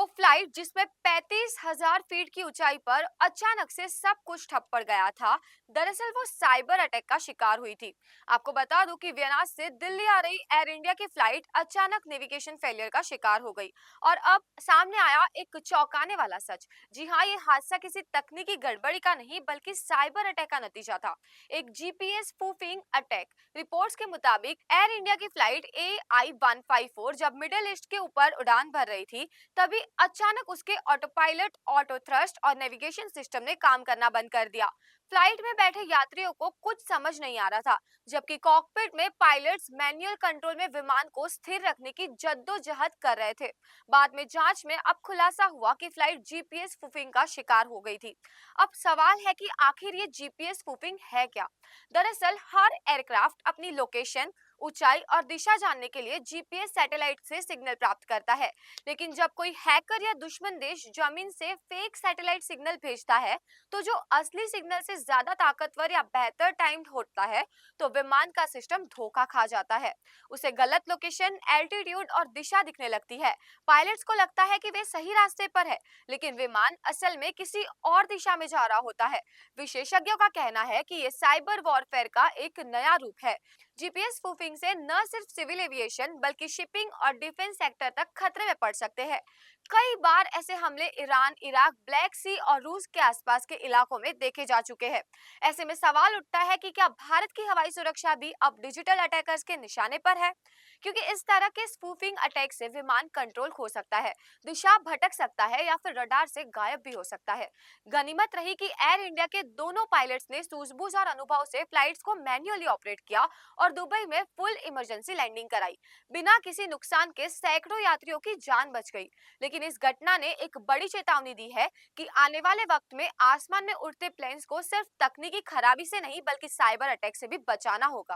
Flight जिसमें 35,000 feet की ऊंचाई पर अचानक से सब कुछ ठप पड़ गया था। दरअसल वो साइबर अटैक का शिकार हुई थी। आपको बता दूं कि वियना से दिल्ली आ रही एयर इंडिया की फ्लाइट अचानक नेविगेशन फेलियर का शिकार हो गई। और अब सामने आया एक चौंकाने वाला सच। जी हाँ, ये हादसा किसी तकनीकी गड़बड़ी का नहीं बल्कि साइबर अटैक का नतीजा था। एक जीपीएस स्पूफिंग अटैक। रिपोर्ट्स के मुताबिक एयर इंडिया की फ्लाइट AI-154 जब मिडिल ईस्ट के ऊपर उड़ान भर रही थी, तभी अचानक उसके ऑटो पायलट, ऑटो थ्रस्ट और नेविगेशन सिस्टम ने काम करना बंद कर दिया। फ्लाइट में बैठे यात्रियों को कुछ समझ नहीं आ रहा था, जबकि कॉकपिट में पायलट्स मैनुअल कंट्रोल में विमान को स्थिर रखने की जद्दोजहद कर रहे थे। बाद में जांच में अब खुलासा हुआ कि फ्लाइट जीपीएस स्पूफिंग का शिकार हो गई थी। अब सवाल है कि आखिर ये जीपीएस स्पूफिंग है क्या? दरअसल हर एयरक्राफ्ट अपनी लोकेशन, ऊंचाई और दिशा जानने के लिए जीपीएस सैटेलाइट से सिग्नल प्राप्त करता है। लेकिन जब कोई हैकर या दुश्मन देश जमीन से फेक सैटेलाइट सिग्नल भेजता है, तो जो असली सिग्नल से ज्यादा ताकतवर या बेहतर टाइम्ड होता है, तो विमान का सिस्टम धोखा खा जाता है। उसे गलत लोकेशन, एल्टीट्यूड और दिशा दिखने लगती है। पायलट्स को लगता है कि वे सही रास्ते पर है, लेकिन विमान असल में किसी और दिशा में जा रहा होता है। विशेषज्ञों का कहना है कि ये साइबर वॉरफेयर का एक नया रूप है। जीपीएस स्पूफिंग से न सिर्फ सिविल एविएशन बल्कि शिपिंग और डिफेंस सेक्टर तक खतरे में पड़ सकते हैं। कई बार ऐसे हमले ईरान, इराक, ब्लैक सी और रूस के आसपास के इलाकों में देखे जा चुके हैं। ऐसे में सवाल उठता है कि क्या भारत की हवाई सुरक्षा भी अब डिजिटल अटैकर्स के निशाने पर है? क्योंकि इस तरह के स्पूफिंग अटैक से विमान कंट्रोल खो सकता है, दिशा भटक सकता है या फिर रडार से गायब भी हो सकता है। गनीमत रही कि एयर इंडिया के दोनों पायलट्स ने सूझबूझ और अनुभव से फ्लाइट्स को मैन्युअली ऑपरेट किया और दुबई में फुल इमरजेंसी लैंडिंग कराई। बिना किसी नुकसान के सैकड़ों यात्रियों की जान बच गई। लेकिन इस घटना ने एक बड़ी चेतावनी दी है कि आने वाले वक्त में आसमान में उड़ते प्लेन्स को सिर्फ तकनीकी खराबी से नहीं बल्कि साइबर अटैक से भी बचाना होगा।